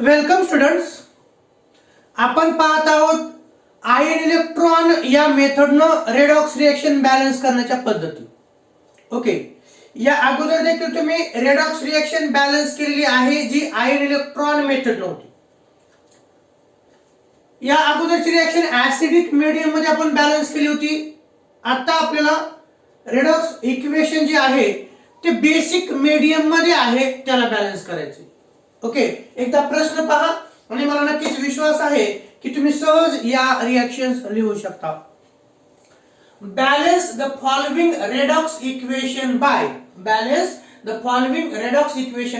Welcome students. आपण पाहत आहोत आयन इलेक्ट्रॉन या मेथडनं रेडॉक्स रिएक्शन बॅलन्स करण्याच्या पद्धती. ओके, या अगोदर देखील तुम्ही रेडॉक्स रिएक्शन बॅलन्स केलेली आहे जी आयन इलेक्ट्रॉन मेथड नव्हती. या अगोदरची रिएक्शन ऍसिडिक मीडियम मध्ये आपण बॅलन्स केली होती. आता आपल्याला रेडॉक्स इक्वेशन जे आहे ते बेसिक मीडियम मध्ये आहे त्याला बॅलन्स करायचे. ओके, एकदा प्रश्न पहा आणि मला नक्कीच विश्वास आहे की तुम्ही सहज या रिएक्शन्स लिहू शकता. Balance the following redox equation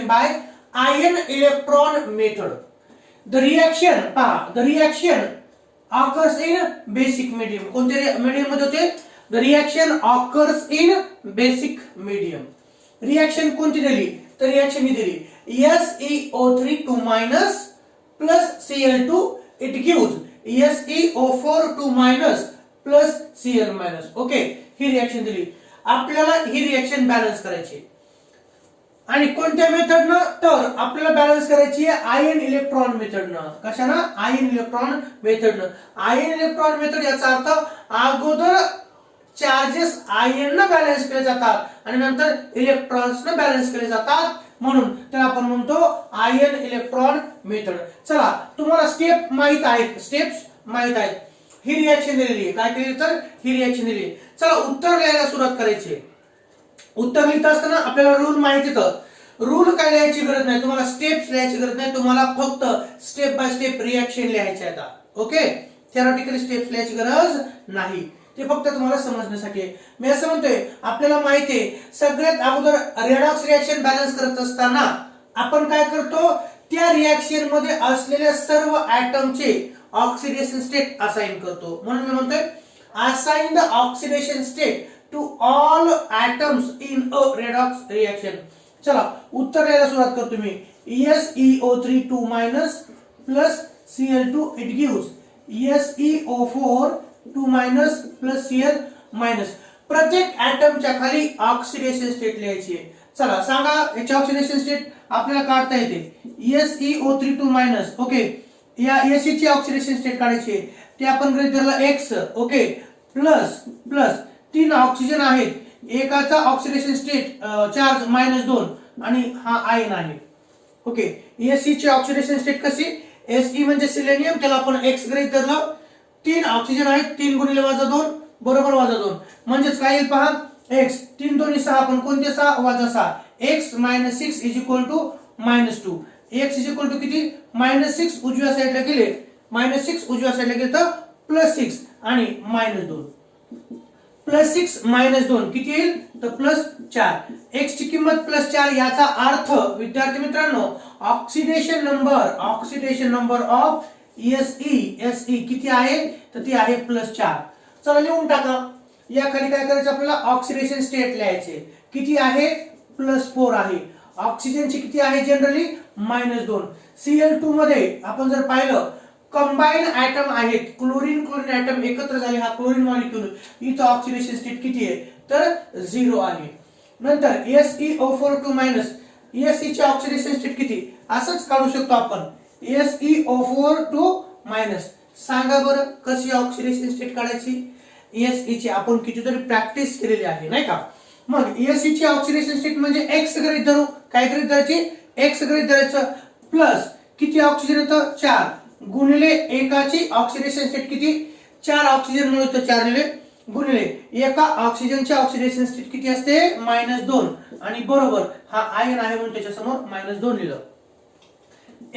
by ion electron method. The reaction occurs in basic medium. कोणत्या मीडियम मध्ये होते? The reaction occurs in basic medium. Reaction कोणती दिली? तर रिएक्शन ही दिली SeO3 2- plus Cl2, it gives SeO4 2- plus Cl-. Okay, he reaction दिली. आपल्याला ही reaction balance करायची आणि कोणत्या मेथडनं? तर आपल्याला बॅलन्स करायची आहे आयन इलेक्ट्रॉन मेथडनं. कशानं? आयन इलेक्ट्रॉन मेथडनं. आयन इलेक्ट्रॉन मेथड याचा अर्थ अगोदर चार्जेस आयननं बॅलन्स केले जातात आणि नंतर इलेक्ट्रॉन्सनं बॅलन्स केले जातात, म्हणून त्याला आपण म्हणतो आयन इलेक्ट्रॉन मेथड. चला, तुम्हाला स्टेप्स माहित आहेत. ही रिएक्शन दिलेली आहे. काय केली? तर ही रिएक्शन दिली. चला, उत्तर लिहायला सुरुवात करायची. उत्तर लिहित असताना आपल्याला रूल माहिती येतं. रूल काय लिहायची गरज नाही, तुम्हाला स्टेप्स लिहायची गरज नाही, तुम्हाला फक्त स्टेप बाय स्टेप रिएक्शन लिहायचे आहेत. ओके, थेरॉटिकली स्टेप्स लिहायची गरज नाही, ते फक्त तुम्हाला समजण्यासाठी आहे. मी असं म्हणतोय, आपल्याला माहिती आहे सगळ्यात अगोदर रेडॉक्स रिएक्शन बॅलन्स करत असताना आपण काय करतो? त्या रिएक्शन मध्ये असलेल्या सर्व ऍटमचे ऑक्सिडेशन स्टेट असाइन करतो. म्हणून मी म्हणतोय assign the oxidation state to all atoms in a redox reaction. चला, उत्तर लिहायला सुरुवात करतो मी. SeO3 2- plus Cl2, it gives SeO4 2- plus Cl-. प्रत्येक ऍटमच्या खाली ऑक्सिडेशन स्टेट लिहायची आहे. चला सांगा, याची ऑक्सिडेशन स्टेट आपल्याला काढता येते. SeO3 2-. ओके, या Se ची ऑक्सिडेशन स्टेट काढायची आहे. ते आपण गृहीत धरला X. ओके, प्लस 3 ऑक्सिजन आहेत. एकाचा ऑक्सिडेशन स्टेट चार्ज -2 आणि हा आयन आहे. ओके, Se ची ऑक्सिडेशन स्टेट कशी? Se म्हणजे सिलेनियम, त्याला आपण X गृहीत धरलं. 3 ऑक्सिजन आहेत, 3 × -2 बरोबर -2. म्हणजेच काय येईल पहा, X 3 2 6. आपण कोणते 6? -6. X - 6 = -2. X = किती? -6 उजव्या साईडला गेले, -6 उजव्या साईडला गेले तर +6 आणि -2. +6 - 2 किती येईल? तर +4. X ची किंमत +4. याचा अर्थ विद्यार्थी मित्रांनो, ऑक्सिडेशन नंबर ऑफ Se किती आहे? तर ती आहे +4. चला लिहून टाका. या खाली काय करायचं आपल्याला? ऑक्सिडेशन स्टेट लिहायचे. किती आहे? +4 आहे. ऑक्सिजनची किती आहे जनरली? -2. Cl2 मध्ये आपण जर पाहिलं कंबाईन ऍटम आहेत, क्लोरीन ऍटम एकत्र झाले, हा क्लोरीन मॉलिक्यूल. इथं ऑक्सिडेशन स्टेट किती आहे? तर 0 आहे. नंतर SeO4 2-. Se ची ऑक्सिडेशन स्टेट किती? असंच काढू शकतो आपण. SeO4 2-. सांगा बरं कशी ऑक्सिडेशन स्टेट काढायची? Se ची आपण कितीतरी प्रॅक्टिस केलेली आहे, नाही का? मग Se ची ऑक्सिडेशन स्टेट म्हणजे X गृहीत धरू. काय गृहीत धरायची? X गृहीत धरायचं. प्लस किती ऑक्सिजन येतं? 4 गुणिले एकाची ऑक्सिडेशन स्टेट किती? 4 ऑक्सिजन मिळतं, 4 लिहिले गुणिले एका ऑक्सिजनची ऑक्सिडेशन स्टेट किती असते? -2 आणि बरोबर हा आयन आहे म्हणून त्याच्या समोर -2 लिहिलं.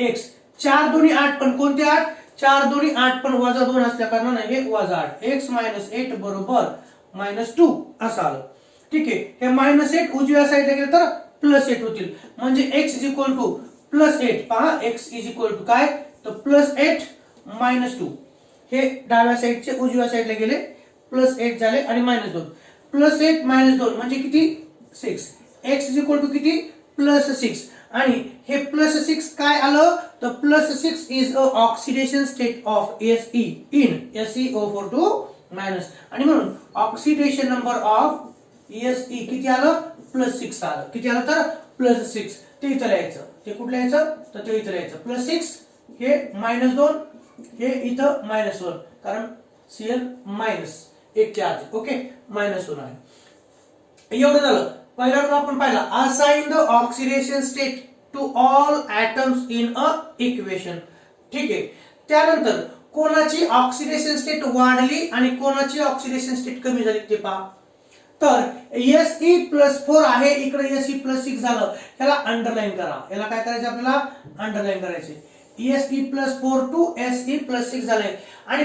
X 4 2 8. पण कोणते 8? 4 2 8 पण -2 असल्या कारणाने हे +8. X - 8 बरोबर -2 असं आलं. ठीक आहे, हे -8 उजव्या साईडला गेले तर +8 होतील. म्हणजे X = +8. पहा, X = काय? तर +8 -2. हे डाव्या साईडचे उजव्या साईडला गेले, +8 झाले आणि -2. +8 -2 म्हणजे किती? 6. X = किती? +6. आणि हे +6 काय आलं? तर +6 is a oxidation state of Se in SeO4 2-. आणि म्हणून ऑक्सिडेशन नंबर ऑफ Se किती आलं? +6 आलं. किती आलं? तर +6. ते इथं लिहायचं. ते कुठलं यायचं तर ते इथं यायचं +6 हे -2 हे इथं -1 कारण Cl मायनस एक चार्ज ओके -1 आहे. एवढं झालं. पहिला रूल आपण पाहिला assign the oxidation state to all atoms in a equation. ठीक आहे. त्यानंतर कोणाची ऑक्सिडेशन स्टेट वाढली आणि कोणाची ऑक्सिडेशन स्टेट कमी झाली ते पहा. तर Se+4 आहे इकडे Se+6 झालं त्याला अंडरलाईन करा. याला काय करायचं आपल्याला अंडरलाईन करायचे. Se+4 टू Se+6 झाले आणि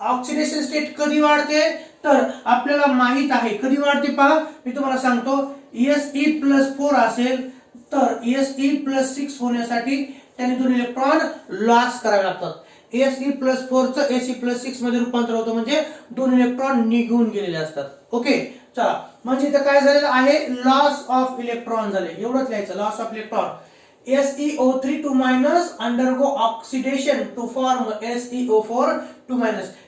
ऑक्सिडेशन स्टेट कधी वाढते तर आपल्याला माहित आहे कधी वाढते पहा मी तुम्हाला सांगतो. Se+4 असेल तर Se+6 होण्यासाठी त्याने 2 इलेक्ट्रॉन लॉस करावे लागतात. Se+4 चं Se+6 मध्ये रूपांतर होतं म्हणजे 2 इलेक्ट्रॉन निघून गेलेले असतात. ओके चला म्हणजे इथं काय झालेलं आहे लॉस ऑफ इलेक्ट्रॉन झाले. एवढंच लिहायचं loss of electron. SeO3 undergo oxidation to form SeO4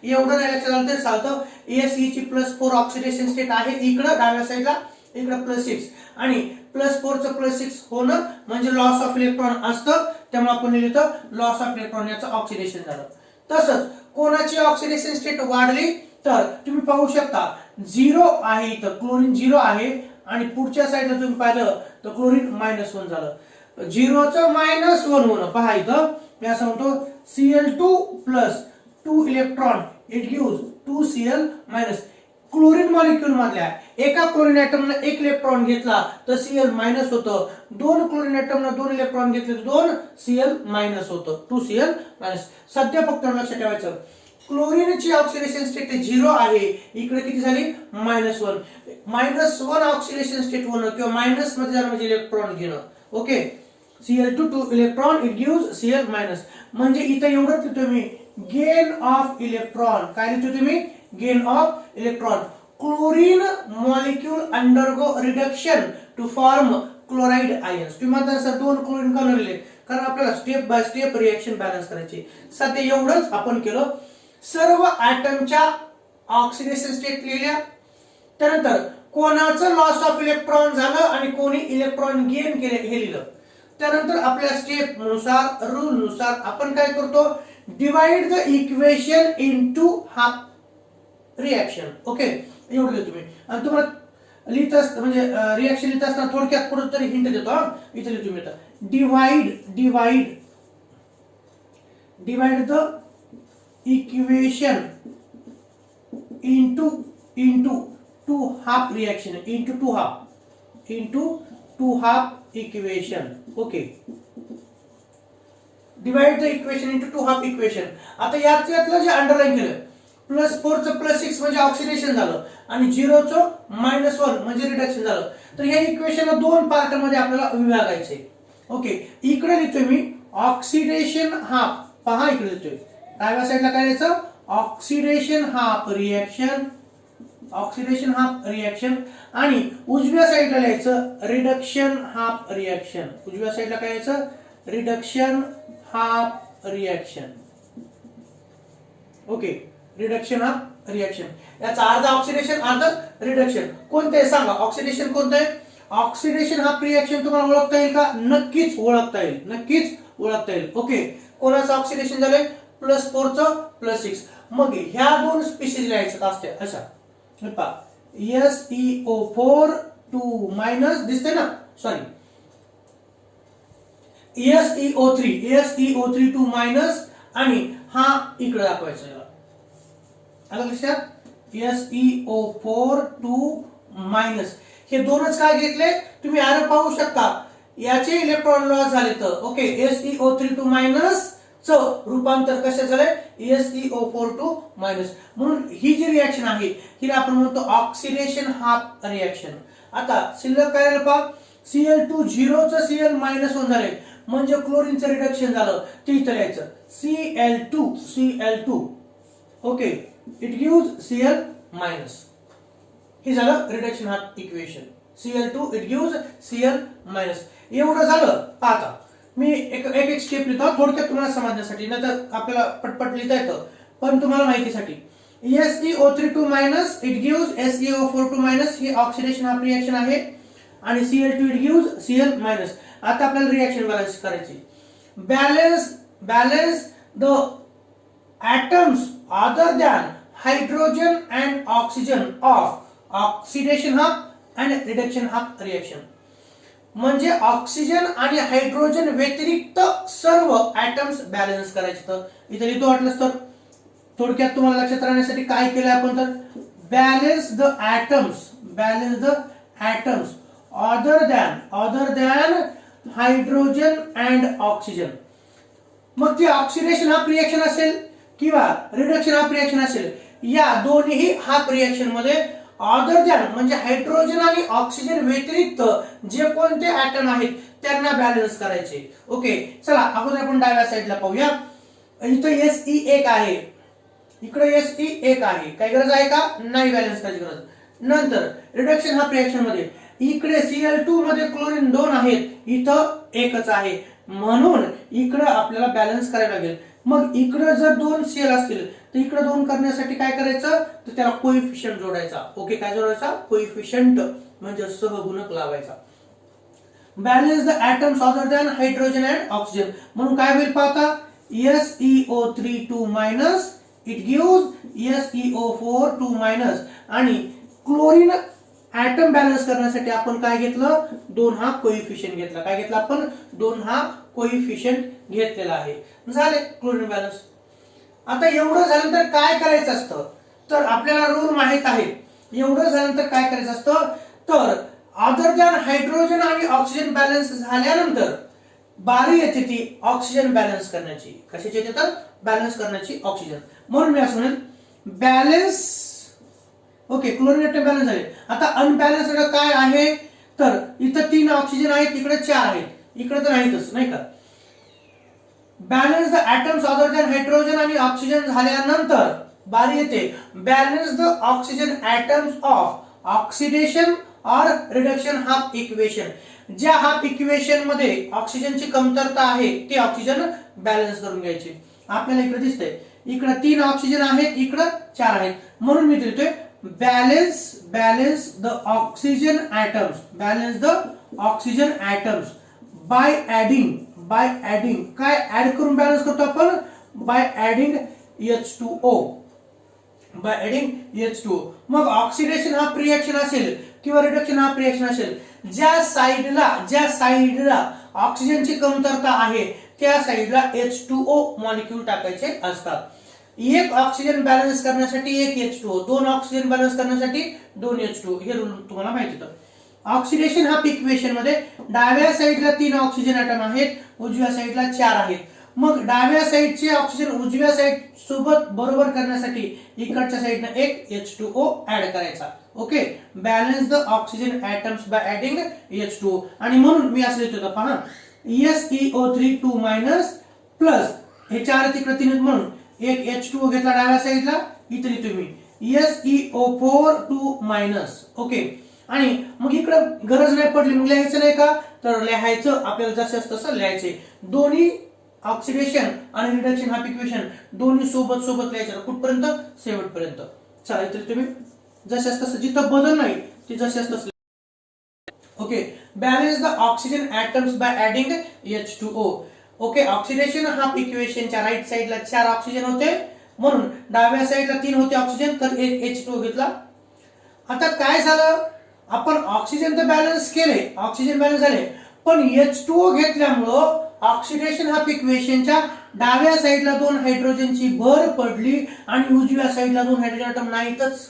एवढं नाही लक्षात आलं तरी चालतं. Se+4 ऑक्सिडेशन स्टेट आहे इकडं डाव्या साईडला इकडं +6 आणि +4 चं +6 होणं म्हणजे लॉस ऑफ इलेक्ट्रॉन असतं त्यामुळे आपण लिहिलं लॉस ऑफ इलेक्ट्रॉन याचं ऑक्सिडेशन झालं. तसंच कोणाची ऑक्सिडेशन स्टेट वाढली तर तुम्ही पाहू शकता 0 आहे इथं क्लोरीन 0 आहे आणि पुढच्या साईडला तुम्ही पाहिलं तर क्लोरीन -1 झालं. 0 चं -1 होणं पहा इथं मी असं म्हणतो Cl2 2 electron it gives 2Cl-. Chlorine molecule मधल्या एका क्लोरीन ऍटमने 1 इलेक्ट्रॉन घेतला तर Cl- होतं. 2 क्लोरीन ऍटमने 2 इलेक्ट्रॉन घेतले तर 2 Cl- होतं 2Cl-. सध्या फक्त लक्षात ठेवायचं क्लोरीनची ऑक्सिडेशन स्टेट 0 आहे इकडे किती झाली -1 ऑक्सिडेशन स्टेट होणं किंवा मायनस मध्ये जाणं म्हणजे इलेक्ट्रॉन घेणं. Okay Cl2 2 electron it gives Cl-. म्हणजे इथं एवढं लिहितो मी गेन ऑफ इलेक्ट्रॉन. काय लिहितो तुम्ही gain of electron. Chlorine molecule undergo reduction to form chloride ions. तुम्ही म्हणता सर 2 क्लोरीन का लिहिले कारण आपल्याला step by step reaction balance करायची. सध्या एवढंच आपण केलं. सर्व ऍटमच्या ऑक्सिडेशन स्टेट लिहिल्या. त्यानंतर कोणाचं लॉस ऑफ इलेक्ट्रॉन झालं आणि कोणी इलेक्ट्रॉन गेन केले हे लिहिलं. त्यानंतर आपल्या स्टेप नुसार रूल नुसार आपण काय करतो divide the equation into half reaction. Okay एवढं लिहितो तुम्ही आणि तुम्हाला लिहित असताना म्हणजे रिएक्शन लिहित असताना थोडक्यात कुठं तरी हिंट देतो. इथे लिहितो मी divide the equation into two half reaction into two half equation. Okay, divide the equation into two half equation. आता यातलं जे अंडरलाईन केलं +4 चं +6 म्हणजे ऑक्सिडेशन झालं आणि 0 चं -1 म्हणजे रिडक्शन झालं. तर या इक्वेशनला 2 पार्ट मध्ये आपल्याला विभागायचे. ओके इकडे लिहितोय मी ऑक्सिडेशन हाफ. पहा इकडे लिहितोय डाव्या साईडला काय लिहायचं ऑक्सिडेशन हाफ रिएक्शन आणि उजव्या साईडला लिहायचं रिडक्शन हाफ रिएक्शन. उजव्या साईडला काय लिहायचं reduction half reaction. Okay reduction half reaction याचा अर्ध ऑक्सिडेशन अर्ध रिडक्शन. कोणतं आहे सांगा ऑक्सिडेशन कोणतं आहे. ऑक्सिडेशन हाफ रिएक्शन तुम्हाला ओळखता येईल का नक्कीच ओळखता येईल. ओके कोणाचं ऑक्सिडेशन झालंय +4 चं +6. मग ह्या 2 स्पीशीज लिहायचं असते अशा SeO4 2- दिसते ना सॉरी SeO3 2- आणि हा इकडे दाखवायचा याला आलं लक्षात SeO4 2- हे दोनच काय घेतले तुम्ही आर पाहू शकता याचे इलेक्ट्रॉन लॉस झाले तर. ओके SeO3 2- चं रूपांतर कशा झालंय SeO4 2- म्हणून ही जी रिएक्शन आहे हिला आपण म्हणतो ऑक्सिडेशन हाफ रिएक्शन. आता शिल्लक काय राहिलं पहा Cl2 0 चं Cl-1 झालंय म्हणजे क्लोरीनचं रिडक्शन झालं ते इथं लिहायचं Cl2. Okay it gives Cl-. हे झालं reduction half equation. Cl2 it gives Cl-. एवढं झालं. पाहता मी एक स्टेप लिहितो थोडक्यात तुम्हाला समजण्यासाठी नाहीतर आपल्याला पटपट लिहिता येतं पण तुम्हाला माहितीसाठी. SeO3 2- it gives SeO4 2- he oxidation half reaction आहे आणि Cl2 it gives Cl minus. आता आपल्याला रिएक्शन बॅलन्स करायची. Balance the atoms other than hydrogen and oxygen of oxidation half and reduction half reaction. म्हणजे ऑक्सिजन आणि hydrogen व्यतिरिक्त सर्व atoms balance करायचे. तर इथे लिहितो वाटलंच तर थोडक्यात तुम्हाला लक्षात राहण्यासाठी काय केलं आपण तर balance the atoms other than hydrogen and oxygen. मग ती ऑक्सिडेशन हाफ रिएक्शन असेल किंवा रिडक्शन हाफ रिएक्शन असेल, या दोन्ही हाफ रिएक्शन मध्ये अदर दॅन म्हणजे हायड्रोजन आणि ऑक्सिजन व्यतिरिक्त जे कोणते ऍटम आहेत त्यांना बॅलन्स करायचे. ओके, चला अगोदर आपण डाव्या साईडला पाहूया. इथं Se1 आहे, इकडे Se1 आहे. काही गरज आहे का? नाही बॅलन्स करायची गरज. नंतर रिडक्शन हाफ रिएक्शन मध्ये इकडे Cl2 मध्ये क्लोरीन 2 आहेत, इथं एकच आहे, म्हणून इकडे आपल्याला बॅलन्स करायला लागेल. मग इकडे जर 2 Cl असतील तर इकडे 2 करण्यासाठी काय करायचं तर त्याला कोइफिशियंट जोडायचा. ओके, काय जोडायचा? कोइफिशियंट म्हणजे सहगुणक लावायचा. Balance the atoms other than hydrogen and oxygen. म्हणून काय होईल पाहता SeO3 2 minus it gives SeO4 2 minus. आणि क्लोरीन ऍटम बॅलन्स करण्यासाठी आपण काय घेतलं? 2 हा कोइफिशियंट घेतला. काय घेतला आपण? 2 हा कोइफिशियंट घेतलेला आहे. झाले क्लोरीन बॅलन्स. आता एवढं झाल्यानंतर काय करायचं असतं तर आपल्याला रूल माहित आहे. एवढं झाल्यानंतर काय करायचं असतं तर अदर दॅन हायड्रोजन आणि ऑक्सिजन बॅलन्स झाल्यानंतर बारी येते ती ऑक्सिजन बॅलन्स करण्याची. कशाची येते तर बॅलन्स करण्याची ऑक्सिजन. म्हणून मी असं म्हणेन balance. Okay, chlorine atom balance झाले. आता अनबॅलन्स काय आहे तर इथं 3 ऑक्सिजन आहेत, इकडे 4 आहेत, इकडे तर नाहीतच, नाही का? Balance the atoms other than hydrogen आणि ऑक्सिजन झाल्यानंतर बारी येते balance the oxygen atoms of oxidation or reduction half equation. ज्या हाफ इक्वेशन मध्ये ऑक्सिजनची कमतरता आहे ते ऑक्सिजन बॅलन्स करून घ्यायचे. आपल्याला इकडे दिसतंय इकडे 3 ऑक्सिजन आहेत, इकडे 4 आहेत, म्हणून मी लिहितोय balance the oxygen atoms by adding काय ऍड करून बॅलन्स करतो आपण? By adding H2O. मग ऑक्सिडेशन हाफ रिएक्शन असेल किंवा रिडक्शन हाफ रिएक्शन असेल, ज्या साइडला ऑक्सिजनची कमतरता आहे त्या साइडला H2O मॉलिक्यूल टाकायचे असतात. एक ऑक्सिजन बॅलन्स करण्यासाठी एक H2O, 2 ऑक्सिजन बॅलन्स करण्यासाठी 2 H2O. हे रूल तुम्हाला माहिती आहे. ऑक्सिडेशन हाफ इक्वेशन मध्ये डाव्या साइडला 3 ऑक्सिजन ऍटम आहेत, उजव्या साइडला 4 आहेत. मग डाव्या साइडचे ऑक्सिजन उजव्या साइड सोबत बरोबर करण्यासाठी इकडच्या साइडने एक H2O ऍड करायचा. Okay, balance the oxygen atoms by adding H2O. आणि म्हणून मी असं लिहितो पहा SeO3 2 मायनस प्लस हे 4 तिकडे 3 म्हणून एक H2O घेतला डाव्या साइडला, इथे लिहितो मी SeO4 2 मायनस. ओके, आणि मग इकडे गरज नाही पडली मग लिहायचं नाही का तर लिहायचं, आपल्याला जसं तसं लिहायचे. दोन्ही ऑक्सिडेशन आणि रिडक्शन हाफ इक्वेशन दोन्ही सोबत लिहायचं कुठपर्यंत? शेवटपर्यंत. चला इथे तुम्ही जसं तसं जिथं बदल नाही ते जसं तसं. Okay, balance the oxygen atoms by adding H2O. Okay, oxidation half इक्वेशनच्या राईट साइडला 4 ऑक्सिजन होते, म्हणून डाव्या साइडला 3 होते ऑक्सिजन, तर एक H2O घेतला. आता काय झालं, आपण ऑक्सिजन तर बॅलन्स केले, ऑक्सिजन बॅलन्स झाले, पण H2O घेतल्यामुळं ऑक्सिडेशन हाफ इक्वेशनच्या डाव्या साइडला 2 हायड्रोजनची भर पडली आणि उजव्या साइडला 2 हायड्रोजन ऍटम नाहीतच.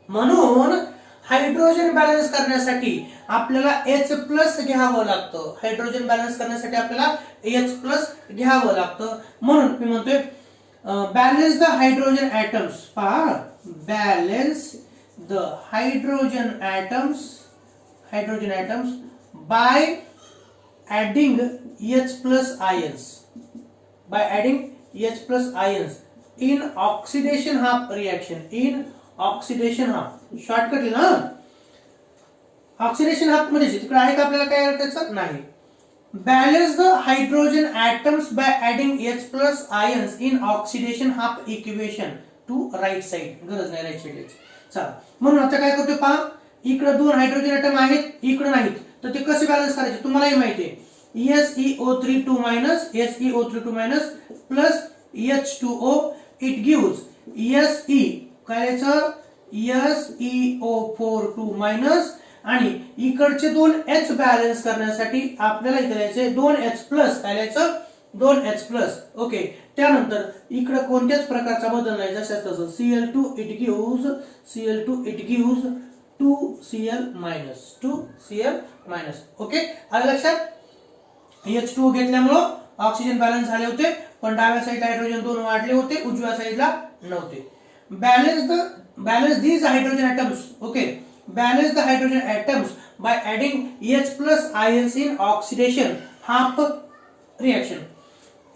म्हणून हायड्रोजन बॅलन्स करण्यासाठी आपल्याला H+ घ्यावं लागतं. हायड्रोजन बॅलन्स करण्यासाठी आपल्याला H+ घ्यावं लागतं. म्हणून मी म्हणतोय बॅलन्स द हायड्रोजन ऍटम्स. पहा, balance the hydrogen atoms by adding H+ ions in oxidation half reaction. Shortcut लिहा. ऑक्सिडेशन हाफ मध्ये तिकडे आहे का आपल्याला काय करायचं नाही. Balance the hydrogen atoms by adding H+ ions in oxidation half equation to right side. गरज नाही राईट साइड. चला, म्हणून आता काय करतोय पहा, इकडे दोन हायड्रोजन ऍटम आहेत, इकडे नाहीत, तर ते कसे बॅलन्स करायचे तुम्हालाही माहिती आहे. SeO32 minus SeO32 minus plus H2O, it gives Se काय याचं SeO42 minus आणि इकडचे दोन H बॅलन्स करण्यासाठी आपल्याला इथे द्यायचे 2H प्लस काय द्यायचं 2H प्लस. ओके, त्यानंतर इकडे कोणत्याच प्रकारचा बदल नाही, जसं तसं Cl2 it gives 2Cl minus. Okay, आलं लक्षात. H2O घेतल्यामुळे ऑक्सिजन बॅलन्स झाले होते, पण डाव्या साईडला हायड्रोजन दोन वाढले होते, उजव्या साईडला नव्हते. Balance these hydrogen atoms. Okay, balance the hydrogen atoms by adding H plus ions in oxidation half reaction.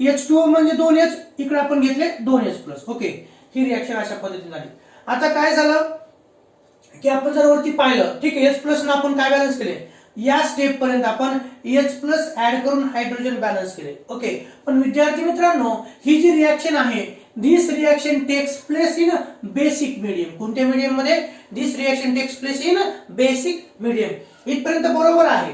H2O म्हणजे 2H, इकडे आपण घेतले 2H प्लस. ओके, ही रिएक्शन अशा पद्धतीने झाली. आता काय झालं की आपण जर वरती पाहिलं, ठीक आहे, H प्लस ना आपण काय बॅलन्स केले, या स्टेप पर्यंत आपण H प्लस ऍड करून हायड्रोजन बॅलन्स केले. ओके, पण विद्यार्थी मित्रांनो, ही जी रिएक्शन आहे, this reaction takes place in basic medium. कोणत्या मीडियम मध्ये? This reaction takes place in basic medium. इथपर्यंत बरोबर आहे.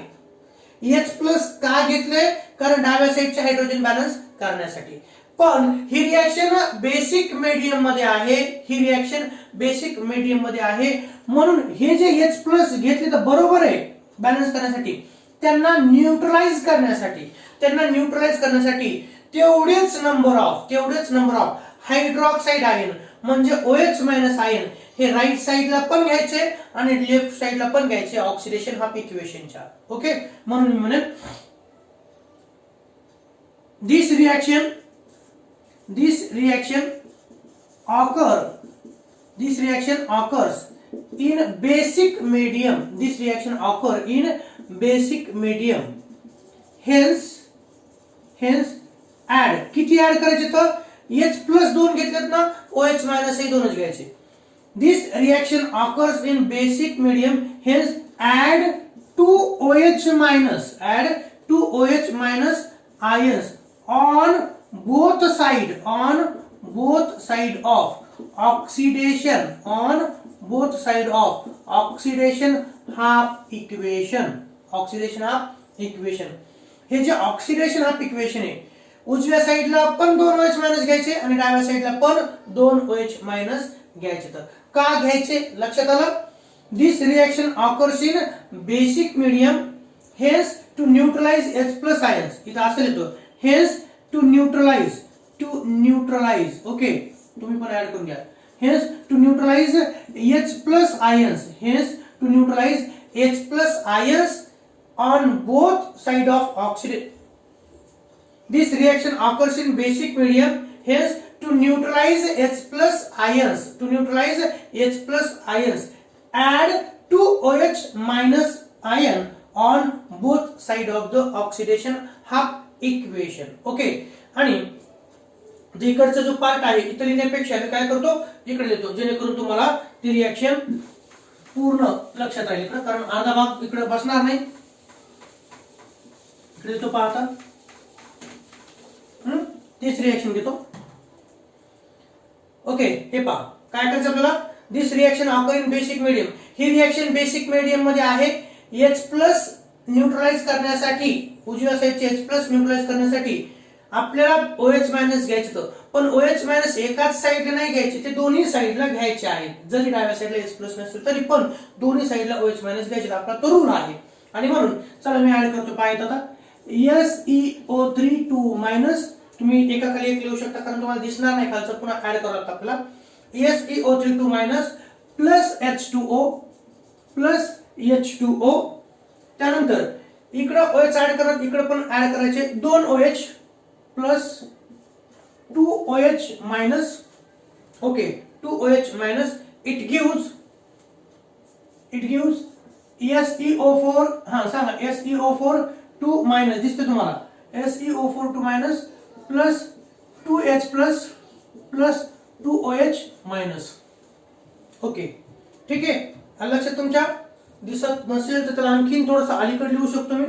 H प्लस का घेतले? कारण डाव्या साईडचे हायड्रोजन बॅलन्स करण्यासाठी. पण ही रिएक्शन बेसिक मीडियम मध्ये आहे, ही रिएक्शन बेसिक मीडियम मध्ये आहे, म्हणून हे जे H प्लस घेतले तर बरोबर आहे बॅलन्स करण्यासाठी. त्यांना न्यूट्रलाइज करण्यासाठी तेवढेच नंबर ऑफ हायड्रॉक्साईड आयन म्हणजे OH मायनस आयन हे राईट साइडला पण घ्यायचे आणि लेफ्ट साइडला पण घ्यायचे ऑक्सिडेशन हाफ इक्वेशनच्या. ओके, म्हणून मी म्हणेन दिस reaction occurs in basic medium. This reaction occur in basic medium. Hence add किती ऍड करायचे तर H प्लस 2 घेतलेत ना, OH मायनस हे दोनच घ्यायचे. This reaction occurs in basic medium. Hence add 2OH minus ions on both side of oxidation half equation. हे जे ऑक्सिडेशन हाफ इक्वेशन आहे, उजव्या साईडला पण 2OH मायनस घ्यायचे आणि डाव्या साईडला पण 2OH मायनस घ्यायचे. तर का घ्यायचे लक्षात आलं? This reaction occurs in basic medium. Hence to neutralise H plus ions, इथं असं लिहितो, हेन्स टू न्यूट्रलाइज. ओके, तुम्ही पण ऍड करून घ्या. Hence to neutralise H plus ions on both side of oxidation. This reaction occurs in basic medium. Hence, to neutralize H plus ions, add 2OH minus ion on both side of the oxidation half equation. Okay, आणि जे इकडचा जो part आहे इतर लिहिण्यापेक्षा मी काय करतो, इकडे लिहितो, जेणेकरून तुम्हाला ती रिएक्शन पूर्ण लक्षात राहील. कारण अर्धा भाग इकडे बसणार नाही. इकडे तो पाहता, तीच रिएक्शन घेतो. ओके, हे पहा काय करायचं आपल्याला. This reaction occur in basic medium. ही रिएक्शन बेसिक मीडियम मध्ये आहे. H प्लस न्यूट्रलाइज करण्यासाठी, उजव्या साईडचे H प्लस न्यूट्रलाइज करण्यासाठी आपल्याला OH मायनस घ्यायचं, पण OH मायनस एकाच साईडला नाही घ्यायचे, ते दोन्ही साईडला घ्यायचे आहेत. जरी डाव्या साईडला H प्लस नसेल तरी पण दोन्ही साईडला OH मायनस घ्यायचे. आपला तो रूल आहे. आणि म्हणून चला मी ऍड करतो. पाहिजे आता SeO32 मायनस, तुम्ही एका खाली एक लिहू शकता कारण तुम्हाला दिसणार नाही खालचं, पुन्हा ऍड करावं लागतं आपल्याला. SeO32 minus plus H2O. त्यानंतर इकडे OH ऍड करत, इकडे पण ऍड करायचे 2OH plus 2OH minus. Okay, 2OH minus it gives SeO4. हा सांगा, SeO42 मायनस दिसते तुम्हाला, SeO42 minus plus 2H plus 2OH minus. Okay, ठीक आहे. लक्षात तुमच्या दिसत नसेल तर त्याला आणखीन थोडंसं अलीकडे लिहू शकतो मी.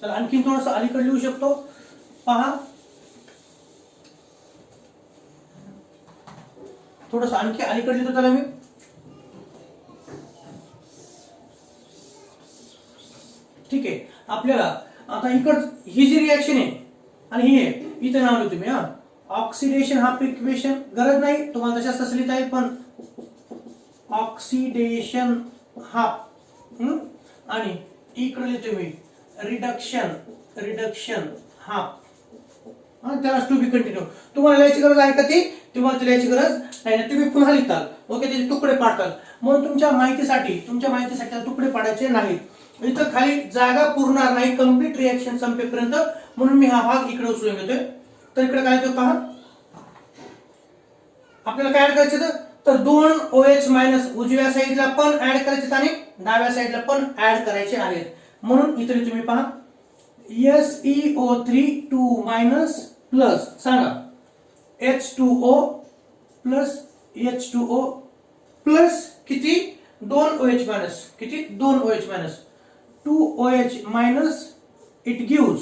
त्याला आणखीन थोडंसं अलीकडे लिहू शकतो. पहा, थोडंसं आणखी अलीकडे लिहितो त्याला मी. ठीक आहे. आपल्याला आता इकड ही जी रिएक्शन आहे आणि ही आहे, इथे नाव लिहू तुम्ही. ऑक्सिडेशन हाफ इक्वेशन गरज नाही तुम्हाला तशाच तसं लिहिता येईल, पण ऑक्सिडेशन हाफ आणि इकडे लिहितो मी रिडक्शन हाफ. त्याला टू बी कंटिन्यू. तुम्हाला लिहायची गरज आहे का ती? तुम्हाला लिहायची गरज नाही, तुम्ही पुन्हा लिहिताल. ओके, त्याचे तुकडे पाडताल. म्हणून तुमच्या माहितीसाठी तुकडे पाडायचे नाहीत. इथं खाली जागा पुरणार नाही कंप्लीट रिएक्शन संपेपर्यंत, म्हणून मी हा भाग इकडे उचलून घेतोय. तर इकडे काय येतो पहा, आपल्याला काय ऍड करायचं तर 2 OH मायनस उजव्या साईडला पण ऍड करायचे आणि डाव्या साईडला पण ऍड करायचे आहेत. म्हणून इथे तुम्ही पहा SeO3 2 मायनस प्लस सांगा H2O प्लस H2O प्लस किती 2 OH मायनस, किती 2 OH minus 2 OH minus it gives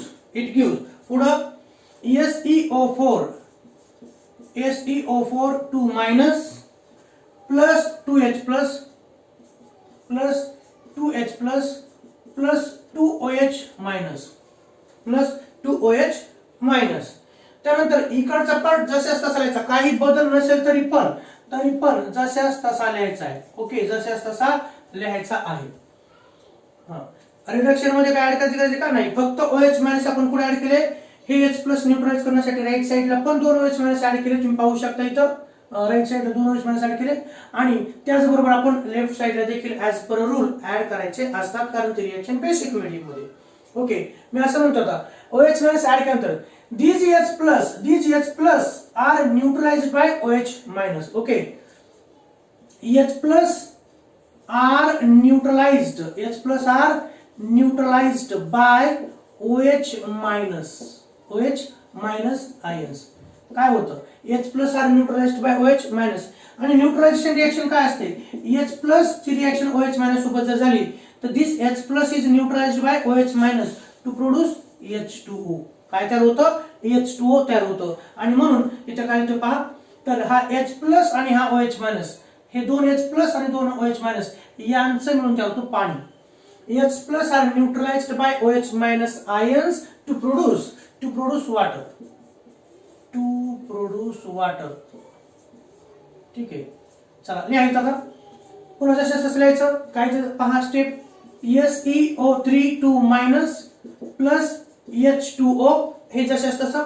पुढं SeO4 2 minus plus 2H plus 2H plus 2OH minus त्यानंतर इकडचा पार्ट जशास तसा लिहायचा, काही बदल नसेल तरी पण जशास तसा लिहायचा आहे. ओके, जशास तसा लिहायचा आहे. रिडक्शन मध्ये काय ऍड करायचे का नाही, फक्त OH मायनस आपण कुठे ऍड केले, हे H प्लस न्यूट्रलाइज करण्यासाठी राईट साइडला पण 2 OH मायनस ऍड केले. तुम्ही पाहू शकता इथं राईट साइडला 2 OH मायनस ऍड केले आणि त्याचबरोबर आपण लेफ्ट साइडला देखील ऍज पर रूल ऍड करायचे असतात, कारण ते रिएक्शन बेसिक मीडियम मध्ये. ओके, मी असं म्हणतो आता OH मायनस ऍड केल्यानंतर these H plus are neutralized by OH minus. Okay, H plus are neutralized by OH minus ions. काय होतं, H plus are neutralized by OH minus आणि neutralisation reaction काय असते, H plus ची reaction OH minus सोबत जर झाली तर this H plus is neutralized by OH minus to produce H2O. काय तयार होतं, H2O तयार होतं. आणि म्हणून इथे काय येतं पहा, तर हा H प्लस आणि हा OH मायनस, हे 2 H प्लस आणि 2 OH मायनस यांचं मिळून तयार होतं पाणी. H plus are neutralised by OH minus ions to produce water. ठीक आहे, चला लिहायचं का पुन्हा जसं लिहायचं काय ते पहा step. SeO3 2 minus plus H2O हे जशास तसं.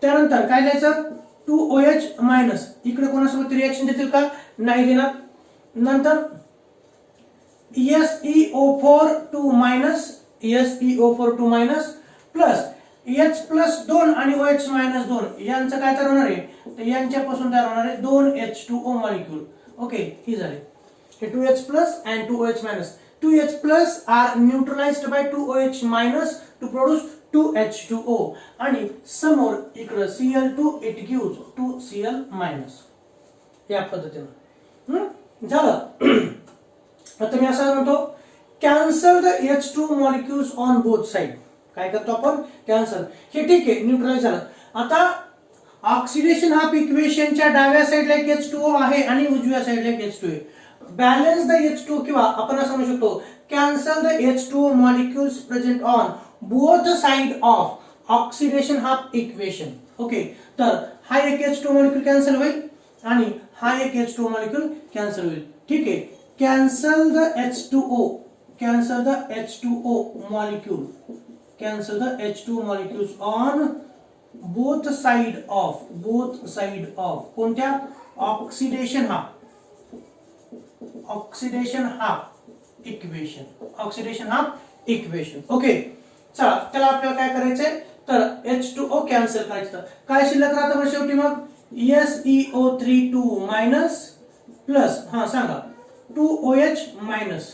त्यानंतर काय लिहायचं 2 OH मायनस, इकडे कोणासोबत रिएक्शन देतील का, नाही देणार. नंतर SeO4 2 minus plus H plus 2 आणि OH मायनस 2 यांचं काय तयार होणार आहे, तर यांच्यापासून तयार होणार आहे 2 H2O मॉलिक्यूल. ओके, ही झाली हे 2H plus and 2 OH minus. 2H plus are neutralized by 2 OH minus to produce 2H2O आणि समोर इकडे Cl2 it gives 2Cl minus. या पद्धतीने झालं. आता मी असं म्हणतो cancel the H2 molecules on both side. काय करतो आपण, कॅन्सल. हे ठीक आहे, न्यूट्रलाइज झालं. आता ऑक्सिडेशन हाफ इक्वेशनच्या डाव्या साइडला एक H2O आहे आणि उजव्या साइडला एक H2O आहे. बॅलन्स द H2 किंवा आपण असं म्हणू शकतो cancel the H2O molecules present on both side of oxidation half equation. Okay, तर हा एक H2O मॉलिक्यूल कॅन्सल होईल आणि हा एक H2O मॉलिक्यूल कॅन्सल होईल. ठीक आहे, cancel the H2O molecules on both side of कोणत्या, ऑक्सिडेशन हाफ इक्वेशन. ओके, चला त्याला आपल्याला काय करायचंय तर H2O कॅन्सल करायचं. काय शिल्लक राहतं मग शेवटी, मग SeO3 2 मायनस प्लस सांगा 2 OH मायनस.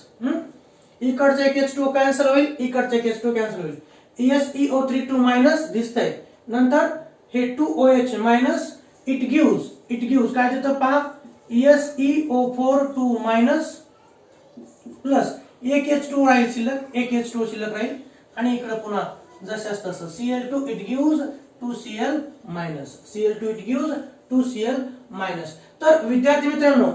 इकडचा एक H2O कॅन्सल होईल, इकडचा एक H2O कॅन्सल होईल. SeO3 2 मायनस दिसतंय, नंतर हे 2 OH मायनस इट गिव्स काय देतं पहा, SeO4 2 मायनस प्लस एक H2O राहील शिल्लक, एक H2O शिल्लक राहील आणि इकडे पुन्हा जशास तसं Cl2 it gives 2Cl minus. तर विद्यार्थी मित्रांनो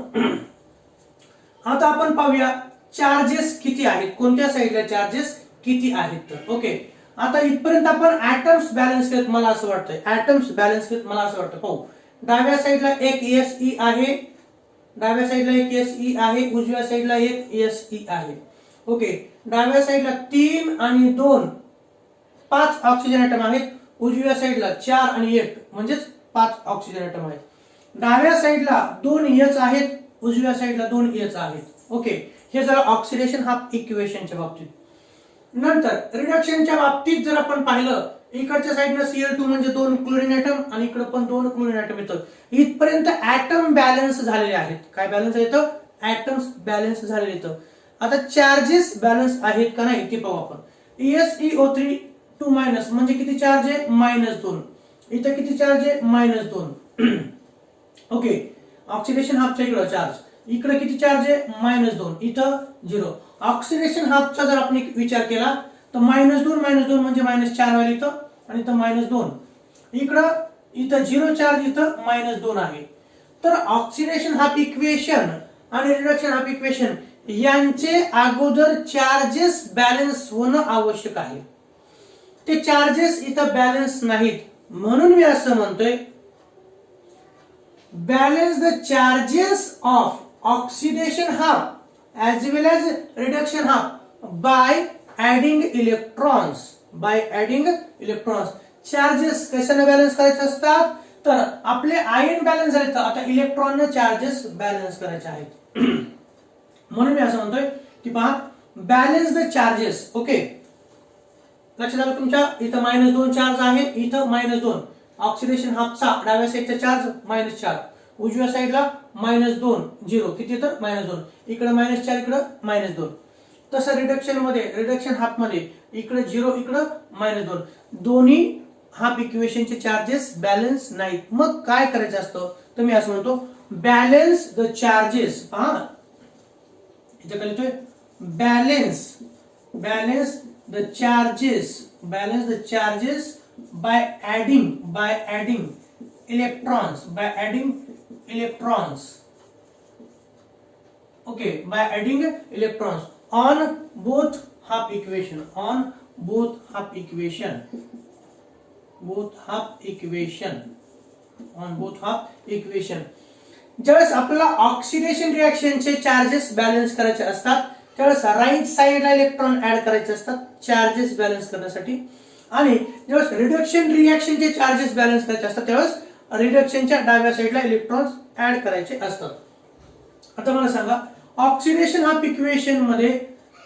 आता आपण पाहूया चार्जेस किती आहेत, कोणत्या साईडला चार्जेस किती आहेत तर. ओके, आता इथपर्यंत आपण ऍटम्स बॅलन्स केलेत मला असं वाटतंय. ऍटम्स बॅलन्स केलेत मला असं वाटतं. पाहू, डाव्या साईडला एक Se आहे, डाव्या साईडला एक Se आहे, उजव्या साईडला एक Se आहे. ओके, डाव्या साईडला 3 आणि 2 5 ऑक्सिजन ऍटम आहेत, उजव्या साईडला 4 आणि 1 म्हणजेच 5 ऑक्सिजन ऍटम आहेत. डाव्या साईडला 2 H आहेत, उजव्या साईडला 2 H आहेत. ओके, हे झालं ऑक्सिडेशन हाफ इक्वेशनच्या बाबतीत. नंतर रिडक्शनच्या बाबतीत जर आपण पाहिलं, इकडच्या साईडला Cl2 म्हणजे 2 क्लोरीन ऍटम आणि इकडे पण 2 क्लोरीन ऍटम येतं. इथपर्यंत ऍटम बॅलन्स झालेले आहेत. काय बॅलन्स येतं? ऍटम्स बॅलन्स झालेले येतं. आता चार्जेस बॅलन्स आहेत का नाही ते पाहू आपण. EsEO3 2 मायनस म्हणजे किती चार्ज आहे? -2. इथं किती चार्ज आहे? -2. ओके, ऑक्सिडेशन हाफच्या इकडे चार्ज, इकडे किती चार्ज आहे? -2. इथं 0. ऑक्सिडेशन हाफचा जर आपण विचार केला तर -2 म्हणजे -4 व्हायला इथं आणि इथं -2. इथं 0 चार्ज, इथं -2 आहे. तर ऑक्सिडेशन हाफ इक्वेशन आणि रिडक्शन हाफ इक्वेशन यांचे अगोदर चार्जेस बॅलन्स होणं आवश्यक आहे. ते चार्जेस इथं बॅलन्स नाहीत, म्हणून मी असं म्हणतोय, balance the charges of oxidation half as well as reduction half by adding electrons. Charges कशाने बॅलन्स करायचे असतात? तर आपले आयन बॅलन्स झाले तर आता इलेक्ट्रॉन चार्जेस बॅलन्स करायचे आहेत. म्हणून मी असं म्हणतोय की पहा, बॅलन्स द चार्जेस. ओके, लक्षात आलं तुमच्या? इथं -2 चार्ज आहे, इथं -2. ऑक्सिडेशन हाफचा डाव्या साईडचा चार्ज -4, उजव्या साईडला -2 0 किती तर -2, इकडे -4 इकडे -2. तसं रिडक्शन मध्ये, रिडक्शन हाफ मध्ये इकडे 0 इकडे -2. दोन्ही हाफ इक्वेशनचे चार्जेस बॅलन्स नाहीत. मग काय करायचं असतं? तर मी असं म्हणतो, बॅलन्स द चार्जेस. पहा इथे काय लिहितोय? Balance the charges by adding electrons. Okay, by adding electrons on both half equation. ज्यावेळेस आपल्याला ऑक्सिडेशन रिएक्शनचे चार्जेस बॅलन्स करायचे असतात त्यावेळेस राईट साइडला इलेक्ट्रॉन ऍड करायचे असतात चार्जेस बॅलन्स करण्यासाठी, आणि ज्यावेळेस रिडक्शन रिएक्शनचे चार्जेस बॅलन्स करायचे असतात त्यावेळेस रिडक्शनच्या डाव्या साईडला इलेक्ट्रॉन्स ऍड करायचे असतात. आता मला सांगा, ऑक्सिडेशन हाफ इक्वेशन मध्ये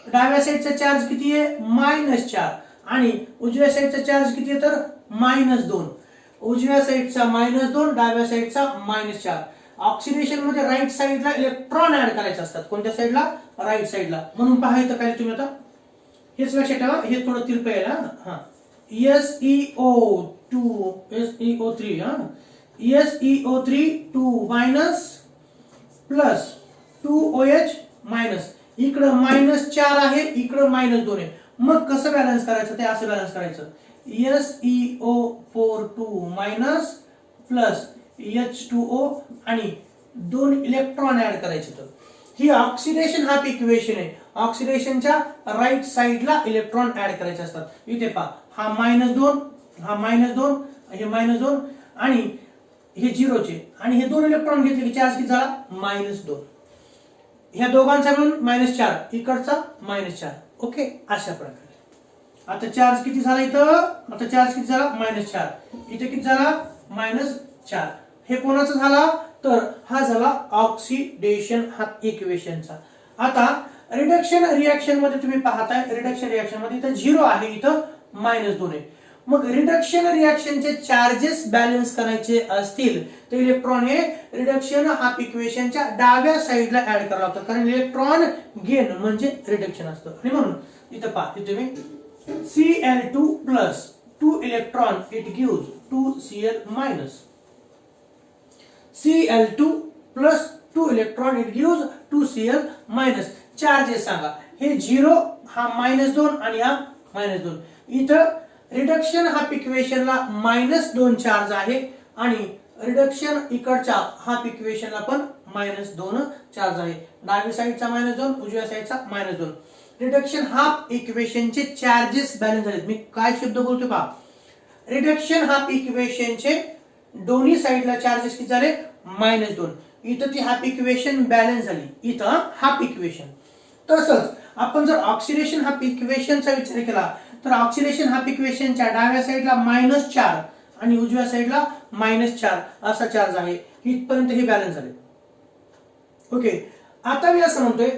डाव्या साईडचा चार्ज किती आहे? -4 आणि उजव्या साईडचा चार्ज किती आहे तर -2. उजव्या साईडचा -2, डाव्या साईडचा -4. ऑक्सिडेशन मध्ये राईट साईडला इलेक्ट्रॉन ऍड करायचे असतात. कोणत्या साईडला? राईट साईडला. म्हणून पाहायचं काय तुम्ही आता हेच लक्षात ठेवा, हे थोडं तिरपं आहे ना. SeO3 2 minus plus 2OH minus, इकडं -4 आहे, इकडं -2 आहे. मग कसं बॅलन्स करायचं? ते असं बॅलन्स करायचं, SeO4 2 मायनस प्लस H2O आणि 2 इलेक्ट्रॉन ऍड करायचे. तर ही ऑक्सिडेशन हाफ इक्वेशन आहे. ऑक्सिडेशनच्या राईट साईडला इलेक्ट्रॉन ऍड करायचे असतात. इथे पहा, हा -2, हा -2, हे -2 आणि हे 0चे, आणि हे 2 इलेक्ट्रॉन घेतले की चार्ज किती झाला? -2. ह्या दोघांचा मिळून -4, इकडचा -4. ओके, अशा प्रकारे. आता चार्ज किती झाला इथं? आता चार्ज किती झाला? -4. इथे किती झाला? -4. हे कोणाचा झाला? तर हा झाला ऑक्सिडेशन हाफ इक्वेशनचा. आता रिडक्शन रिएक्शन मध्ये तुम्ही पाहताय, रिडक्शन रिएक्शन मध्ये इथं 0 आहे, इथं -2 आहे. मग रिडक्शन रिएक्शनचे चार्जेस बॅलन्स करायचे असतील तर इलेक्ट्रॉन हे रिडक्शन हाफ इक्वेशनच्या डाव्या साईडला ऍड करावं लागतं, कारण इलेक्ट्रॉन गेन म्हणजे रिडक्शन असतं. आणि म्हणून इथं पहा, इथे मी Cl2 plus 2 electron it gives 2Cl minus. Cl2 plus 2 electron it gives 2Cl minus. Charges सांगा, हे 0, हा -2 आणि हा -2. इथं रिडक्शन हाफ इक्वेशनला -2 चार्ज आहे आणि रिडक्शन इकडच्या हाफ इक्वेशनला पण -2 चार्ज आहे. डावी साईडचा -2, उजव्या साईडचा -2. रिडक्शन हाफ इक्वेशनचे चार्जेस बॅलन्स झालेत. मी काय शब्द बोलतोय पहा, रिडक्शन हाफ इक्वेशनचे दोन्ही साइडला चार्जेस किती झाले, -2. इथं ती हाफ इक्वेशन बॅलन्स झाली, इथं हाफ इक्वेशन. तसंच आपण जर ऑक्सिडेशन हाफ इक्वेशनचा विचार केला तर ऑक्सिडेशन हाफ इक्वेशनच्या डाव्या साइडला -4 आणि उजव्या साइडला -4 असा चार्ज आहे. इथपर्यंत हे बॅलन्स झाले. ओके, आता मी असं म्हणतोय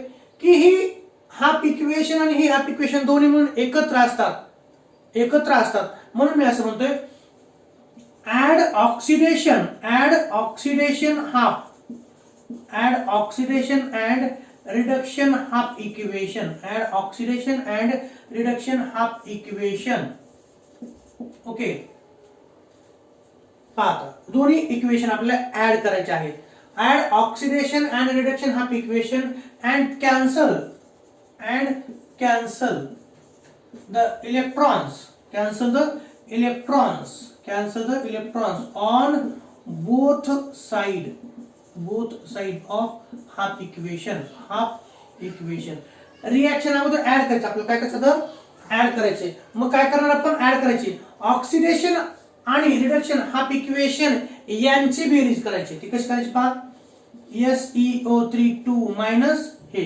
की ही हाफ इक्वेशन आणि ही हाफ इक्वेशन दोन्ही मिळून एकत्र असतात, म्हणून मी असं म्हणतोय add oxidation and reduction half equation. Okay, पहा दोन्ही इक्वेशन आपल्याला ऍड करायचे आहेत. Add oxidation and reduction half equation and cancel the electrons on both side of half equation. Reaction अगोदर ऍड करायचं, आपल्याला काय करायचं, ऍड करायचे. मग काय करणार आपण, ऍड करायची ऑक्सिडेशन आणि रिडक्शन हाफ इक्वेशन यांची बेरीज करायची. ती कशी करायची पहा, SeO32- हे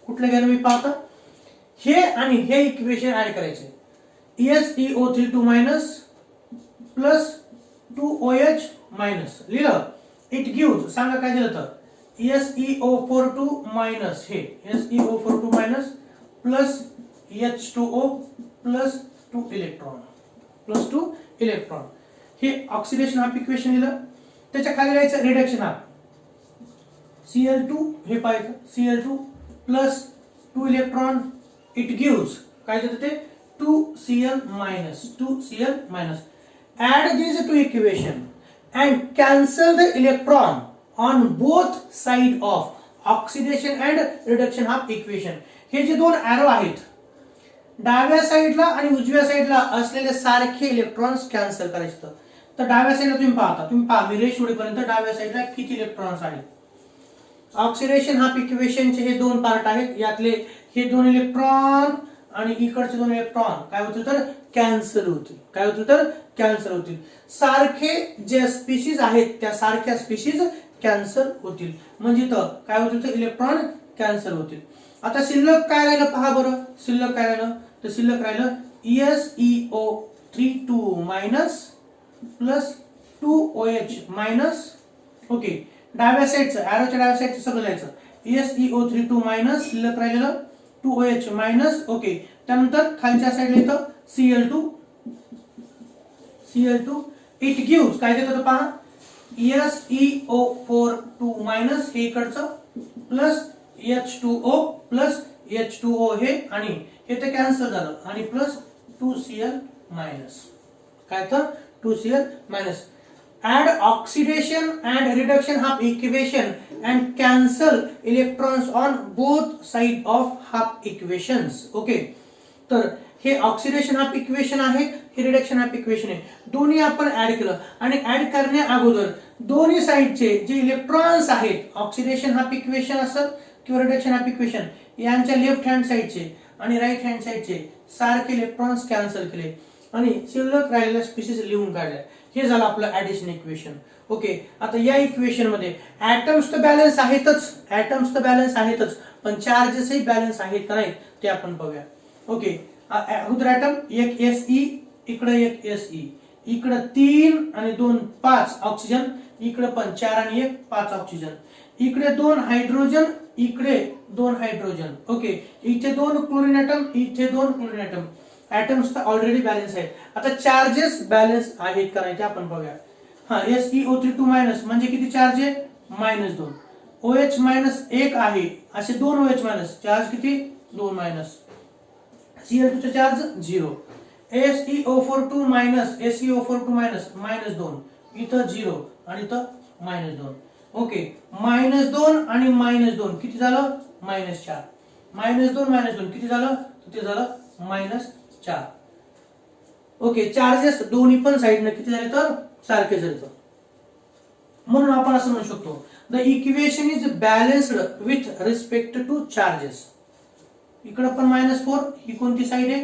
कुठलं गेलं मी पाहतो, हे आणि हे इक्वेशन ऍड करायचे. SeO32- प्लस 2OH- लिहिलं. इट गिव्स, सांगा काय दिलं तर, SeO42- हे SeO42- plus H2O plus 2 electron. हे ऑक्सिडेशन हाफ इक्वेशन लिहिलं. त्याच्या खाली लिहायचं रिडक्शन हाफ, Cl2 हे पाहिजे, Cl2 plus 2 electron. It gives काय देतं ते, 2Cl-. Add these two equation and cancel the electron on both side of oxidation and reduction half equation. हे जे दोन एरो आहेत, डाव्या साइडला आणि उजव्या साइडला असलेले सारखे इलेक्ट्रॉन्स कॅन्सल करायचे. तर डाव्या साइडला तुम्ही पहा मी रेष पर्यंत डाव्या साइडला किती इलेक्ट्रॉन्स आहेत. ऑक्सिडेशन हाफ इक्वेशनचे हे दोन पार्ट आहेत, यातले हे दोन इलेक्ट्रॉन आणि इकडचे दोन इलेक्ट्रॉन काय होतील तर कॅन्सल होतील. सारखे जे स्पीशीज आहेत त्या सारख्या स्पीशीज कॅन्सल होतील, म्हणजे तर काय होतील तर इलेक्ट्रॉन कॅन्सल होतील. आता शिल्लक काय राहिलं पहा बरं, शिल्लक राहिलं SeO32- प्लस 2OH-. ओके, डाव्या साइडचं एरोच्या डाव्या साइडचं सगळं लिहायचं. SeO32- शिल्लक राहिलेलं 2OH-. ओके, त्यानंतर खालच्या साइडला येतं Cl2. इट गिव्स काय देतं पहा, SeO42- हे इकडचं प्लस H2O प्लस H2O हे आणि हे तर कॅन्सल झालं आणि प्लस 2Cl-. काय तर 2Cl-. Add oxidation and reduction half equation and cancel electrons on both side of half equations. Okay, तर हे ऑक्सिडेशन हाफ इक्वेशन आहे, हे रिडक्शन हाफ इक्वेशन आहे. दोन्ही आपण ऍड केलं आणि ऍड करण्या अगोदर दोन्ही साइडचे जे इलेक्ट्रॉन्स आहेत, ऑक्सिडेशन हाफ इक्वेशन असेल किंवा रिडक्शन हाफ इक्वेशन, यांच्या लेफ्ट हँड साइडचे आणि राईट हँड साइडचे सारखे इलेक्ट्रॉन्स कॅन्सल केले आणि शिल्लक राहिलेल्या स्पीशीज लिहून काढल्या. हे झालं आपलं ऍडिशन इक्वेशन. ओके, आता या इक्वेशन मध्ये ऍटम्स तर बॅलन्स आहेतच, पण चार्जेसही बॅलन्स आहेत का नाही ते आपण पाहूया. ओके, अगोदर ऍटम एक Se, इकडे एक Se, इकडे 3 आणि 2 5 ऑक्सिजन, इकडे पण 4 आणि 1 5 ऑक्सिजन, इकडे 2 हायड्रोजन, इकडे 2 हायड्रोजन. ओके, इथे 2 क्लोरीन ऍटम, इथे 2 क्लोरीन ऍटम. ऍटम्स तर ऑलरेडी बॅलन्स आहेत. आता चार्जेस बॅलन्स आहेत का नाही ते आपण पाहूया. SeO32- म्हणजे किती चार्ज आहे, -2. OH- 1 आहे, असे 2 OH- चार्ज किती 2-. Cl2 चा चार्ज 0. SeO42- -2, इथं 0 आणि इथं -2. ओके, -2 आणि -2 किती झालं, -4. -2 किती झालं, ते झालं -4. ओके, चार्जेस दोन्ही पण साइडने किती झाले तर सारखे झाले. म्हणून आपण असं म्हणू शकतो the equation is balanced with respect two charges. इकडे पण -4, ही कोणती साइड आहे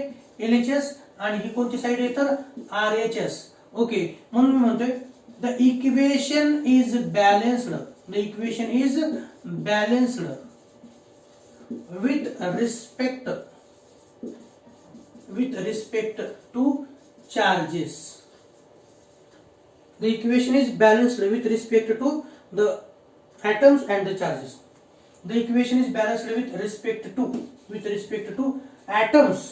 LHS आणि ही कोणती साइड आहे तर RHS. ओके, म्हणून मी म्हणतोय the equation is balanced, the equation is balanced with respect to charges. The equation is balanced with respect to the atoms and the charges. The equation is balanced with respect to atoms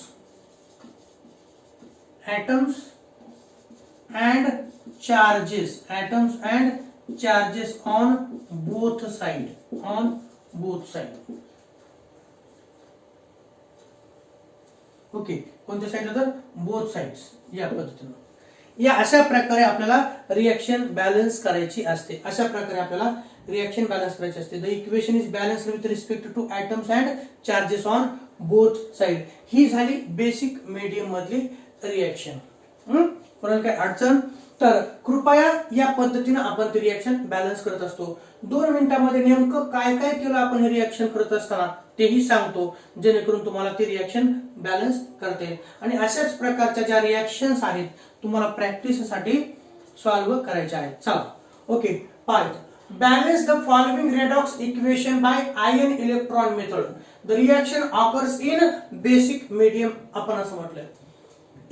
and charges on both side. Okay, कोणत्या साइडला तर both sides. या पद्धतीने या अशा प्रकारे आपल्याला reaction balance करायची असते. The equation is balanced with respect to atoms and charges on both side. ही झाली बेसिक मीडियम मधली रिएक्शन. कोणाला काय अडचण तर कृपया या पद्धतीने आपण ती रिएक्शन बॅलन्स करत असतो. 2 मिनिटांमध्ये नेमकं काय काय केलं आपण हे रिएक्शन करत असताना तेही सांगतो, जेणेकरून तुम्हाला ती रिएक्शन बॅलन्स करता येईल. आणि अशाच प्रकारच्या ज्या रिएक्शन्स आहेत तुम्हाला प्रॅक्टिससाठी सॉल्व्ह करायच्या आहेत. चला, okay, part balance the following redox equation by ion electron method. The reaction occurs in basic medium. आपण असं म्हटलंय.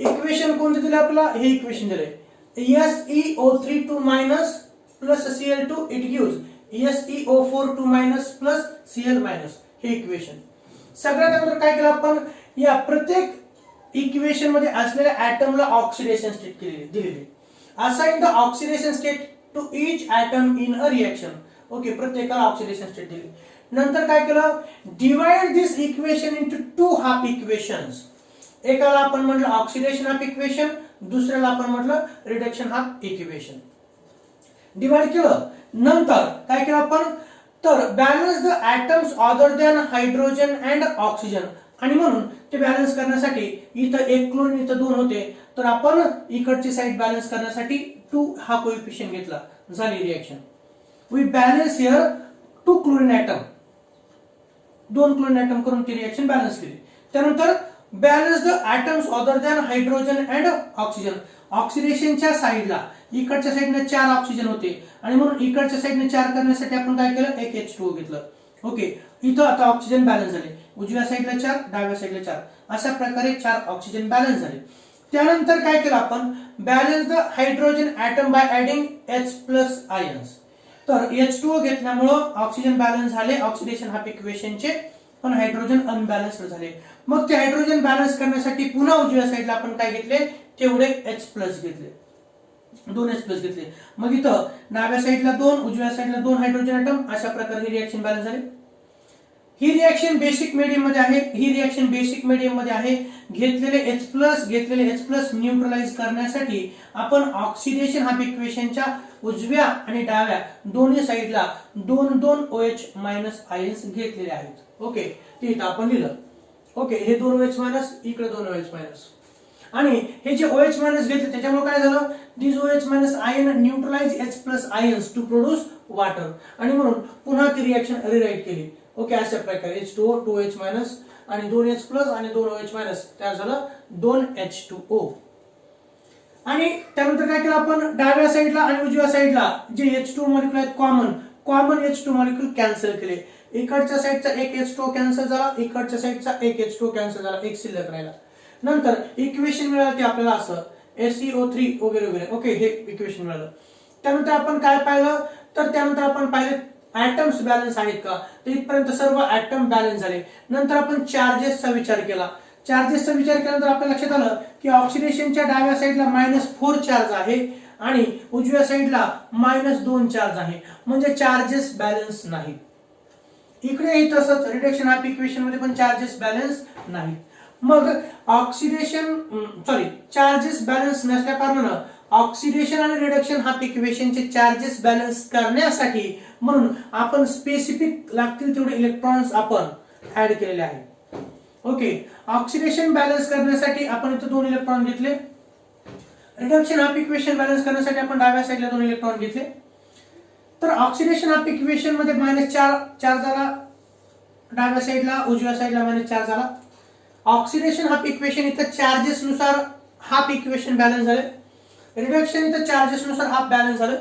इक्वेशन कोणते दिले आपल्याला? हे इक्वेशन दिले SeO3 plus Cl2 it gives SeO4 plus Cl-. हे इक्वेशन. सगळ्यात अगोदर काय केलं आपण, या प्रत्येक इक्वेशन मध्ये असलेल्या ऍटमला ऑक्सिडेशन स्टेट दिलेली. Assign the oxidation state to each atom in a reaction. Okay, प्रत्येकाला ऑक्सिडेशन स्टेट दिली. नंतर काय केलं, divide this equation into 2 half equations. एकाला आपण म्हटलं ऑक्सिडेशन हाफ इक्वेशन, दुसऱ्याला आपण म्हटलं रिडक्शन हाफ इक्वेशन. डिवाइड केलं. नंतर काय केलं आपण तर balance the atoms other than hydrogen and oxygen. आणि म्हणून ते बॅलन्स करण्यासाठी इथं 1 क्लोरीन इथं 2 होते, तर आपण इकडची साइड बॅलन्स करण्यासाठी 2 हा कोएफिशिएंट घेतला. झाली reaction. We balance here 2 chlorine atom, 2 chlorine atom करून ती रिएक्शन बॅलन्स केली. त्यानंतर balance the atoms other than hydrogen and oxygen. ऑक्सिडेशनच्या साइडला इकडच्या साइडने 4 ऑक्सिजन होते आणि म्हणून इकडच्या साइडने 4 करण्यासाठी आपण काय केलं, एक H2O घेतलं. ओके, इथं आता ऑक्सिजन बॅलन्स झाले. उजव्या साइडला 4, डाव्या साइडला 4, अशा प्रकारे 4 ऑक्सिजन बॅलन्स झाले. त्यानंतर काय केलं आपण, balance the hydrogen atom by adding H+ ions. तर H2O घेतल्यामुळे ऑक्सिजन बॅलन्स झाले ऑक्सिडेशन हाफ इक्वेशनचे, पण हायड्रोजन अनबॅलन्स्ड झाले. मग ते हायड्रोजन बॅलन्स करण्यासाठी पुन्हा उजव्या साइडला आपण काय घेतले, तेवढे H+ घेतले, 2 H+ घेतले. मग इथं डाव्या साइडला 2, उजव्या साइडला 2 हायड्रोजन ऍटम. अशा प्रकारे ही रिएक्शन बॅलन्स झाली. ही रिएक्शन बेसिक मीडियम मध्ये आहे. घेतलेले H+ न्यूट्रलाइज करण्यासाठी आपण ऑक्सिडेशन हाफ इक्वेशनच्या उजव्या आणि डाव्या दोन्ही साइडला 2 OH- आयन्स घेतलेले आहेत. ओके, ते इथं आपण लिहिलं. ओके, हे 2 OH- इकडे 2 OH-. आणि हे जे OH- घेतले त्याच्यामुळे काय झालं, this OH- ion neutralise H+ ions to produce water. आणि म्हणून पुन्हा ती रिएक्शन रिराईट केली. ओके, अशा प्रकारे H2O 2 OH- आणि 2 H+ आणि 2 OH- तयार झालं 2 H2O. आणि त्यानंतर काय केलं आपण, डाव्या साइडला आणि उजव्या साइडला जे H2O मॉलिक्यूल आहेत कॉमन H2 मॉलिक्यूल कॅन्सल केले. इकडच्या साइडचा एक H2O कॅन्सल झाला, इकडच्या साइडचा एक H2O कॅन्सल झाला, एक शिल्लक राहिला. नंतर इक्वेशन मिळालं ते आपल्याला असं SeO3 वगैरे वगैरे. ओके, हे इक्वेशन मिळालं. त्यानंतर आपण काय पाहिलं तर त्यानंतर आपण पाहिलं ऍटम्स बॅलन्स आहेत का, तर इथपर्यंत सर्व ऍटम बॅलन्स झाले. नंतर आपण चार्जेसचा विचार केला. चार्जेसचा विचार केल्यानंतर आपल्या लक्षात आलं की ऑक्सिडेशनच्या डाव्या साइडला -4 चार्ज आहे आणि उजव्या साइडला -2 चार्ज आहे, म्हणजे चार्जेस बॅलन्स नाही. इकडेही तसंच रिडक्शन हाफ इक्वेशन मध्ये पण चार्जेस बॅलन्स नाही. मग चार्जेस बॅलन्स नसल्या कारणानं ऑक्सिडेशन आणि रिडक्शन हाफ इक्वेशनचे चार्जेस बॅलन्स करण्यासाठी म्हणून आपण स्पेसिफिक लागतील तेवढे इलेक्ट्रॉन्स आपण ऍड केलेले आहेत. ओके, ऑक्सिडेशन बॅलन्स करण्यासाठी आपण इथे 2 इलेक्ट्रॉन घेतले. रिडक्शन हाफ इक्वेशन बॅलन्स करण्यासाठी आपण डाव्या साइडला 2 इलेक्ट्रॉन घेतले. तर ऑक्सिडेशन हाफ इक्वेशन मध्ये -4 झाला डाव्या साइडला, उजव्या साइडला -4 झाला. ऑक्सिडेशन हाफ इक्वेशन इथं चार्जेस नुसार हाफ इक्वेशन बॅलन्स झाले, रिडक्शन इथं चार्जेस नुसार हाफ बॅलन्स झालं.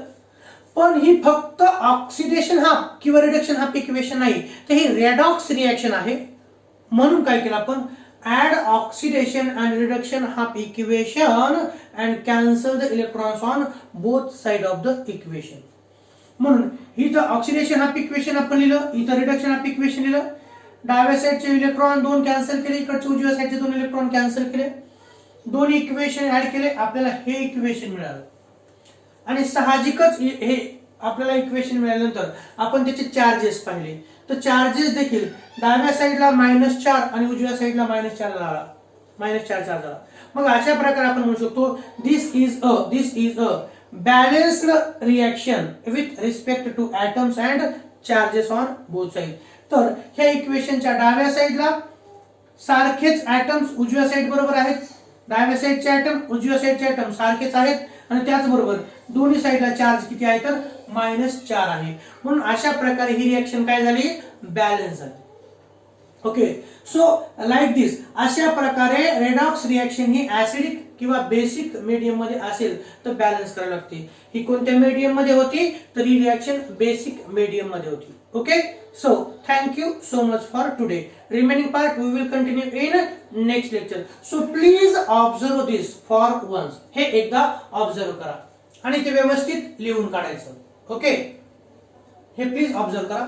पण ही फक्त ऑक्सिडेशन हाफ किंवा रिडक्शन हाफ इक्वेशन नाही, तर ही रेडॉक्स रिएक्शन आहे. म्हणून काय केलं आपण, add oxidation and reduction half equation and cancel the electrons on both side of the equation. म्हणून इथं ऑक्सिडेशन हाफ इक्वेशन आपण लिहिलं, इथं रिडक्शन हाफ इक्वेशन लिहिलं. डाव्या साईडचे इलेक्ट्रॉन 2 कॅन्सल केले, इकडचे उजव्या साईडचे 2 इलेक्ट्रॉन कॅन्सल केले, 2 इक्वेशन ऍड केले, आपल्याला हे इक्वेशन मिळालं. आणि साहजिकच हे आपल्याला इक्वेशन मिळाल्यानंतर आपण त्याचे चार्जेस पाहिले, तर चार्जेस देखील डाव्या साईडला -4 आणि उजव्या साईडला -4 चार्ज आला. मग अशा प्रकारे आपण म्हणू शकतो this is a balanced reaction with respect to atoms and charges on both side. तर ह्या इक्वेशनच्या डाव्या साईडला सारखेच ॲटम्स उजव्या साईड बरोबर आहेत, डाव्या साईडचे ॲटम उजव्या साईडचे ॲटम सारखेच आहेत, आणि त्याचबरोबर दोन्ही साईडला चार्ज किती आहे, तर -4 आहे. म्हणून अशा प्रकारे ही रिएक्शन काय झाली, बॅलन्स झाली. ओके, सो लाईक दिस, अशा प्रकारे रेडॉक्स रिएक्शन ही ऍसिडिक किंवा बेसिक मीडियम मध्ये असेल तर बॅलन्स करावी लागते. ही कोणत्या मीडियम मध्ये होती, तर ही रिएक्शन बेसिक मीडियम मध्ये होती. Okay, so thank you so much for today. Remaining part we will continue in next lecture. So please observe this for once. हे एकदा ऑब्झर्व करा आणि ते व्यवस्थित लिहून काढायचं. ओके, हे प्लीज ऑब्झर्व करा.